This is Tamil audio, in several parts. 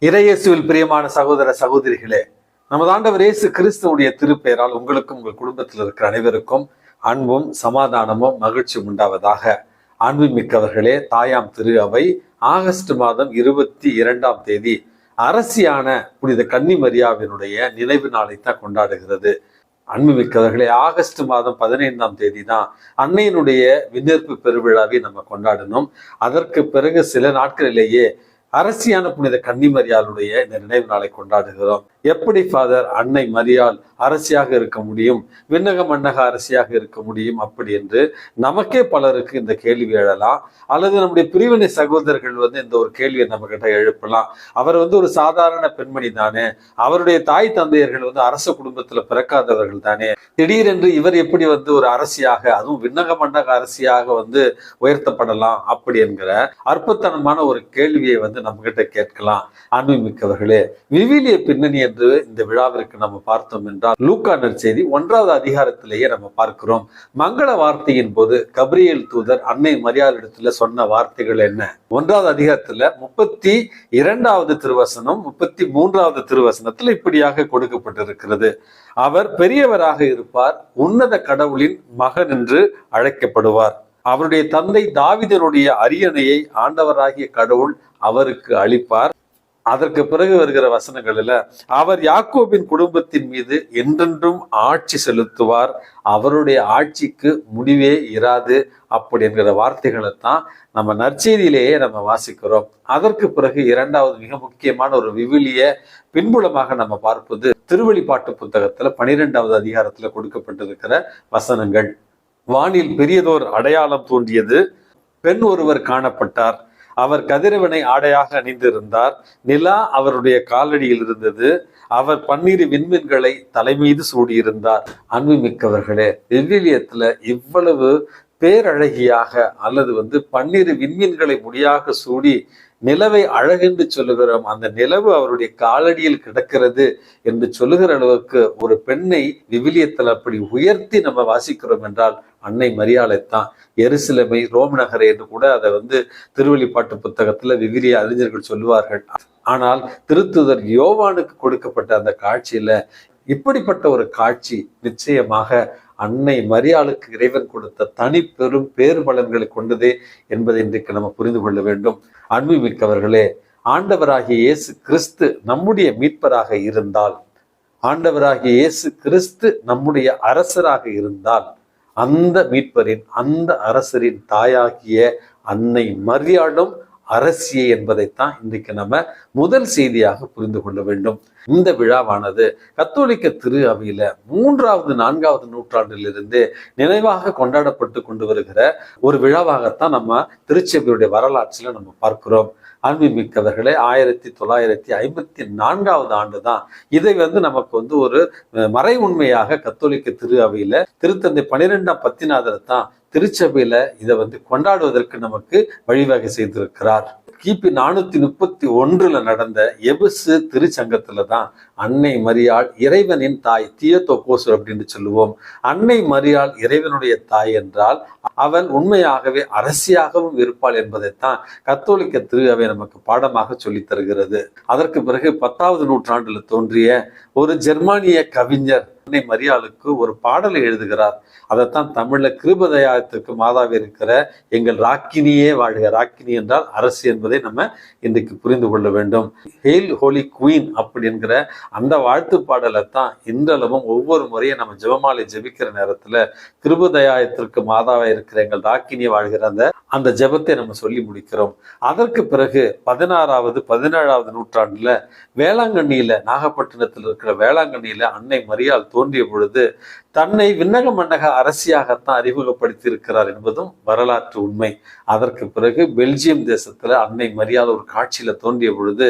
இறையேசுவில் பிரியமான சகோதர சகோதரிகளே, நமது ஆண்டவர் இயேசு கிறிஸ்துவுடைய திருப்பெயரால் உங்களுக்கும் உங்கள் குடும்பத்தில் இருக்கிற அனைவருக்கும் அன்பும் சமாதானமும் மகிழ்ச்சியும் உண்டாவதாக. அன்புமிக்கவர்களே, தாயாம் திரு அவை ஆகஸ்ட் மாதம் 22ஆம் தேதி அரசியான புனித கன்னிமரியாவினுடைய நினைவு நாளைத்தான் கொண்டாடுகிறது. அன்புமிக்கவர்களே, ஆகஸ்ட் மாதம் 15ஆம் தேதி தான் அன்னையினுடைய விண்ணேற்பு பெருவிழாவை நம்ம கொண்டாடணும். அதற்கு பிறகு சில நாட்களிலேயே அரசியான புனித கன்னிமரியாளுடைய இந்த நினைவு நாளை கொண்டாடுகிறோம். எப்படி ஃபாதர் அன்னை மரியாள் அரசியாக இருக்க முடியும், விண்ணக மன்னக அரசியாக இருக்க முடியும் அப்படி என்று நமக்கே பலருக்கு இந்த கேள்வி எழலாம். அல்லது நம்முடைய பிரிவினை சகோதரர்கள் இந்த ஒரு கேள்வியை நம்ம கிட்ட எழுப்பலாம். அவர் ஒரு சாதாரண பெண்மணி தானே, அவருடைய தாய் தந்தையர்கள் அரச குடும்பத்துல பிறக்காதவர்கள் தானே, திடீரென்று இவர் எப்படி ஒரு அரசியாக, அதுவும் விண்ணக மன்னக அரசியாக உயர்த்தப்படலாம் அப்படி என்கிற அற்புதமான ஒரு கேள்வியை நம்ம கிட்ட கேட்கலாம். அன்புமிக்கவர்களே, விவிலிய பின்னணி என்று இந்த விழாவிற்கு நம்ம பார்த்தோம் என்றால் லூக்கா நற்செய்தி 1வது அதிகாரத்திலேயே நம்ம பார்க்கிறோம். மங்கள வார்த்தையின் போது கபிரியேல் தூதர் அன்னை மரியாளிடத்துல சொன்ன வார்த்தைகள் என்ன? 1வது அதிகாரத்துல 32வது திருவசனம் 33வது திருவசனத்துல இப்படியாக கொடுக்கப்பட்டிருக்கிறது. அவர் பெரியவராக இருப்பார், உன்னத கடவுளின் மகன் என்று அழைக்கப்படுவார். அவருடைய தந்தை தாவீதினுடைய அரியணையை ஆண்டவராகிய கடவுள் அவருக்கு அளிப்பார். அதற்கு பிறகு வருகிற வசனங்களில் அவர் யாக்கோபின் குடும்பத்தின் மீது என்றென்றும் ஆட்சி செலுத்துவார், அவருடைய ஆட்சிக்கு முடிவே இராது அப்படி என்கிற வார்த்தைகளை தான் நம்ம நற்செய்தியிலேயே நம்ம வாசிக்கிறோம். அதற்கு பிறகு 2வது மிக முக்கியமான ஒரு விவிலிய பின்புலமாக நம்ம பார்ப்பது திருவெளிப்பாட்டு புத்தகத்துல 12வது அதிகாரத்துல கொடுக்கப்பட்டிருக்கிற வசனங்கள். வானில் பெரியதோர் அடையாளம் தோன்றியது, பெண் ஒருவர் காணப்பட்டார், அவர் கதிரவனை ஆடையாக அணிந்திருந்தார், நிலா அவருடைய காலடியில் இருந்தது, அவர் 12 விண்மீன்களை தலைமீது சூடியிருந்தார். அன்புமிக்கவர்களே, விவிலியத்துல இவ்வளவு பேரழகியாக அல்லது 12 விண்மீன்களை முடியாக சூடி நிலவை அழகென்று சொல்லுகிறோம், அந்த நிலவு அவருடைய காலடியில் கிடக்கிறது என்று சொல்லுகிற அளவுக்கு ஒரு பெண்ணை விவிலியத்தில் அப்படி உயர்த்தி நம்ம வாசிக்கிறோம் என்றால் அன்னை மரியாளைத்தான். எருசலேமை ரோம் நகரை என்று கூட அதை திருவெளிப்பாட்டு புத்தகத்துல விவிலிய அறிஞர்கள் சொல்லுவார்கள். ஆனால் திருத்துதர் யோவானுக்கு கொடுக்கப்பட்ட அந்த காட்சியில இப்படிப்பட்ட ஒரு காட்சி நிச்சயமாக அன்னை மரியாளுக்கு இறைவன் கொடுத்த தனி பெரும் பேறு பலன்களை கொண்டதே என்பதை இன்றைக்கு நம்ம புரிந்து கொள்ள வேண்டும். அன்புமிக்கவர்களே, ஆண்டவராகிய இயேசு கிறிஸ்து நம்முடைய மீட்பராக இருந்தால், ஆண்டவராகிய இயேசு கிறிஸ்து நம்முடைய அரசராக இருந்தால், அந்த மீட்பரின் அந்த அரசரின் தாயாகிய அன்னை மரியாளும் அரசியை என்பதைத்தான் இன்றைக்கு நம்ம முதல் செய்தியாக புரிந்து கொள்ள வேண்டும். இந்த விழாவானது கத்தோலிக்க திரு அவையில 3வது 4வது நூற்றாண்டிலிருந்து நினைவாக கொண்டாடப்பட்டு கொண்டு வருகிற ஒரு விழாவாகத்தான் நம்ம திருச்சபையுடைய வரலாற்றில் நம்ம பார்க்கிறோம். அன்புமிக்கவர்களே, 1954வது ஆண்டு தான் இதை நமக்கு ஒரு மறை உண்மையாக கத்தோலிக்க திரு அவையில திருத்தந்தை 12ஆம் பத்திநாதர் தான் திருச்சபையில இதை கொண்டாடுவதற்கு நமக்கு வழிவகை செய்திருக்கிறார். கிபி 431 நடந்த எபசு திருச்சங்கத்துல தான் அன்னை மரியாள் இறைவனின் தாய், தியோதோகோஸ் அப்படின்னு சொல்லுவோம். அன்னை மரியாள் இறைவனுடைய தாய் என்றால் அவள் உண்மையாகவே அரசியாகவும் இருப்பாள் என்பதைத்தான் கத்தோலிக்க திரு அவை நமக்கு பாடமாக சொல்லி தருகிறது. அதற்கு பிறகு 10வது நூற்றாண்டுல தோன்றிய ஒரு ஜெர்மானிய கவிஞர் அன்னை மரியாளுக்கு ஒரு பாடலை எழுதுகிறார். அதைத்தான் தமிழ்ல கிருபதயாயத்திற்கு மாதாவே இருக்கிற எங்கள் ராக்கினியே வாழ்க, ராக்கினி என்றால் அரசு என்பதை நம்ம இன்றைக்கு புரிந்து கொள்ள வேண்டும். ஹெயில் ஹோலி குயின் அப்படி என்கிற அந்த வாழ்த்து பாடலை தான் இன்றளவும் ஒவ்வொரு முறையும் நம்ம ஜெபமாலை ஜெபிக்கிற நேரத்துல கிருபதயாயத்திற்கு மாதாவே இருக்கிற எங்கள் ராக்கினியே வாழ்கிற அந்த ஜெபத்தை நம்ம சொல்லி முடிக்கிறோம். அதற்கு பிறகு 16வது 17வது நூற்றாண்டுல வேளாங்கண்ணியில, நாகப்பட்டினத்தில் இருக்கிற வேளாங்கண்ணியில அன்னை மரியாள் தோன்றிய பொழுது தன்னை விண்ணக மன்னக அரசியாகத்தான் அறிமுகப்படுத்தி இருக்கிறார் என்பதும் வரலாற்று உண்மை. அதற்கு பிறகு பெல்ஜியம் தேசத்துல அன்னை மரியாள் ஒரு காட்சியில தோன்றிய பொழுது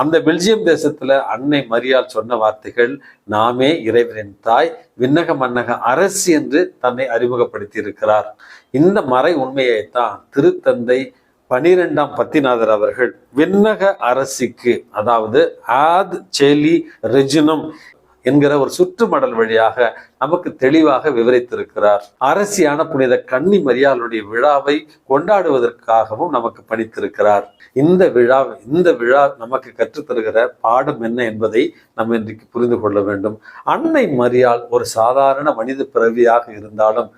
அந்த பெல்ஜியம் தேசத்துல அன்னை மரியாள் சொன்ன வார்த்தைகள், நாமே இறைவனின் தாய், விண்ணக மன்னக அரசி என்று தன்னை அறிமுகப்படுத்தி இருக்கிறார். இந்த மறை உண்மையைத்தான் திருத்தந்தை 12ஆம் பத்திநாதர் அவர்கள் விண்ணக அரசிக்கு, அதாவது ஆத் சேலி ரெஜினம் என்கிற ஒரு சுற்றுமடல் வழியாக நமக்கு தெளிவாக விவரித்திருக்கிறார். அரசியான புனித கன்னி மரியாளுடைய விழாவை கொண்டாடுவதற்காகவும் நமக்கு பணித்திருக்கிறார். இந்த விழா நமக்கு கற்றுத்தருகிற பாடம் என்ன என்பதை நம்ம இன்றைக்கு புரிந்து கொள்ள வேண்டும். அன்னை மரியாள் ஒரு சாதாரண மனித பிறவியாக இருந்தாலும்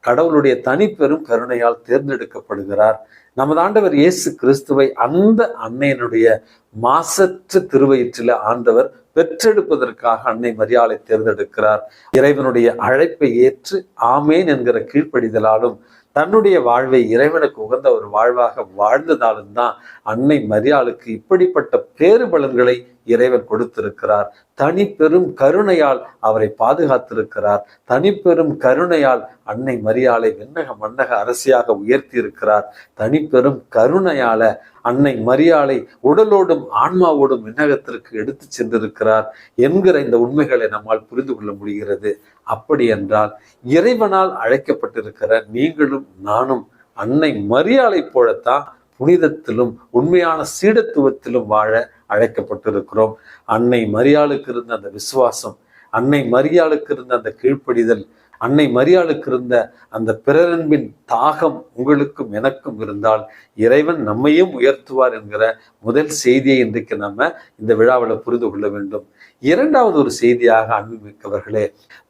கடவுளுடைய தனிப்பெரும் கருணையால் தேர்ந்தெடுக்கப்படுகிறார். நமது ஆண்டவர் இயேசு கிறிஸ்துவை அந்த அன்னையினுடைய மாசற்ற திருவயிற்றில ஆண்டவர் பெற்றெடுப்பதற்காக அன்னை மரியாளை தேர்ந்தெடுக்கிறார். இறைவனுடைய அழைப்பை ஏற்று ஆமேன் என்கிற கீழ்ப்படிதலாலும் தன்னுடைய வாழ்வை இறைவனுக்கு உகந்த ஒரு வாழ்வாக வாழ்ந்ததாலும் தான் அன்னை மரியாளுக்கு இப்படிப்பட்ட பேறு பலன்களை இறைவன் கொடுத்திருக்கிறார். தனி பெரும் கருணையால் அவரை பாதுகாத்திருக்கிறார். தனி பெரும் கருணையால் அன்னை மரியாளை விண்ணக மன்னக அரசியாக உயர்த்தி இருக்கிறார். தனி பெரும் கருணையால அன்னை மரியாளை உடலோடும் ஆன்மாவோடும் விண்ணகத்திற்கு எடுத்து சென்றிருக்கிறார் என்கிற இந்த உண்மைகளை நம்மால் புரிந்து கொள்ள முடிகிறது. அப்படி என்றால் இறைவனால் அழைக்கப்பட்டிருக்கிற நீங்களும் நானும் அன்னை மரியாளை போலத்தான் புனிதத்திலும் உண்மையான சீடத்துவத்திலும் வாழ அழைக்கப்பட்டிருக்கிறோம். அன்னை மரியாளுக்கு இருந்த அந்த விசுவாசம், அன்னை மரியாளுக்கு இருந்த அந்த கீழ்ப்படிதல், அன்னை மரியாளுக்கு இருந்த அந்த பிறரன்பின் தாகம் உங்களுக்கும் எனக்கும் இருந்தால் இறைவன் நம்மையும் உயர்த்துவார் என்கிற முதல் செய்தியை இன்றைக்கு நம்ம இந்த விழாவில் புரிந்து கொள்ள வேண்டும். இரண்டாவது ஒரு செய்தியாக அன்புமிக்கவர்களே,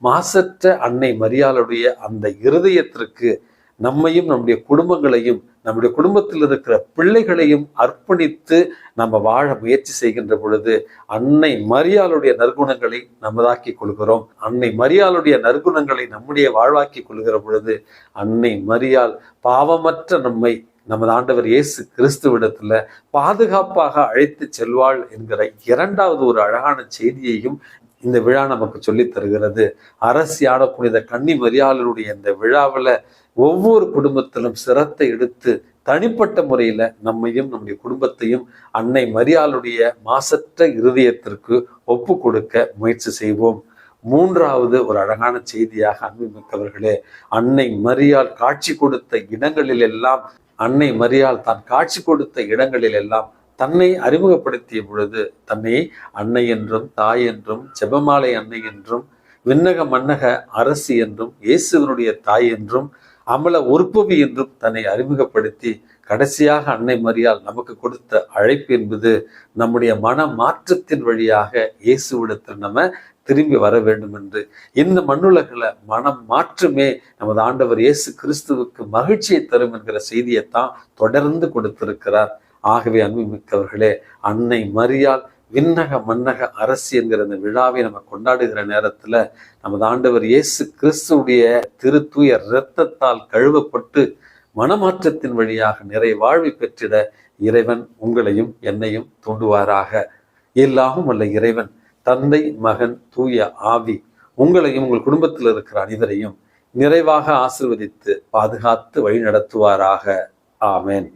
மாசற்ற அன்னை மரியாளுடைய அந்த இருதயத்திற்கு நம்மையும் நம்முடைய குடும்பங்களையும் நம்முடைய குடும்பத்தில் இருக்கிற பிள்ளைகளையும் அர்ப்பணித்து நம்ம வாழ முயற்சி செய்கின்ற பொழுது அன்னை மரியாளுடைய நற்குணங்களை நமதாக்கி கொள்கிறோம். அன்னை மரியாளுடைய நற்குணங்களை நம்முடைய வாழ்வாக்கி கொள்கிற பொழுது அன்னை மரியாள் பாவமற்ற நம்மை நமது ஆண்டவர் இயேசு கிறிஸ்துவிடத்துல பாதுகாப்பாக அழைத்து செல்வாள் என்கிற இரண்டாவது ஒரு அழகான செய்தியையும் இந்த விழா நமக்கு சொல்லி தருகிறது. அரசியான புனித கன்னி மரியாளுடைய இந்த விழாவில் ஒவ்வொரு குடும்பத்திலும் சிரத்தை எடுத்து தனிப்பட்ட முறையில நம்மையும் நம்முடைய குடும்பத்தையும் அன்னை மரியாளுடைய மாசற்ற இருதயத்திற்கு ஒப்பு கொடுக்க முயற்சி செய்வோம். மூன்றாவது ஒரு அழகான செய்தியாக அன்புமிக்கவர்களே, அன்னை மரியாள் காட்சி கொடுத்த இடங்களில் எல்லாம் அன்னை மரியாள் தான் காட்சி கொடுத்த இடங்களில் எல்லாம் தன்னை அறிமுகப்படுத்திய பொழுது தன்னை அன்னை என்றும் தாய் என்றும் ஜெபமாலை அன்னை என்றும் விண்ணக மன்னக அரசி என்றும் இயேசுவனுடைய தாய் என்றும் அமல உற்பவி என்றும் தன்னை அறிமுகப்படுத்தி கடைசியாக அன்னை மரியாள் நமக்கு கொடுத்த அழைப்பு என்பது நம்முடைய மன மாற்றத்தின் வழியாக இயேசுவிடத்தில் நம்ம திரும்பி வர வேண்டும் என்று. இந்த மண்ணுலகில் மனம் மாற்றமே நமது ஆண்டவர் இயேசு கிறிஸ்துவுக்கு மகிழ்ச்சியை தரும் என்கிற செய்தியைத்தான் தொடர்ந்து கொடுத்திருக்கிறார். ஆகவே அன்புமிக்கவர்களே, அன்னை மரியாள் விண்ணக மன்னக அரசி என்கிற அந்த விழாவை நம்ம கொண்டாடுகிற நேரத்துல நமது ஆண்டவர் இயேசு கிறிஸ்துடைய திருத்தூய இரத்தத்தால் கழுவப்பட்டு மனமாற்றத்தின் வழியாக நிறை வாழ்வை பெற்றிட இறைவன் உங்களையும் என்னையும் தூண்டுவாராக. எல்லாமும் அல்ல இறைவன் தந்தை மகன் தூய ஆவி உங்களையும் உங்கள் குடும்பத்தில் இருக்கிற அனைவரையும் நிறைவாக ஆசீர்வதித்து பாதுகாத்து வழி நடத்துவாராக. ஆமென்.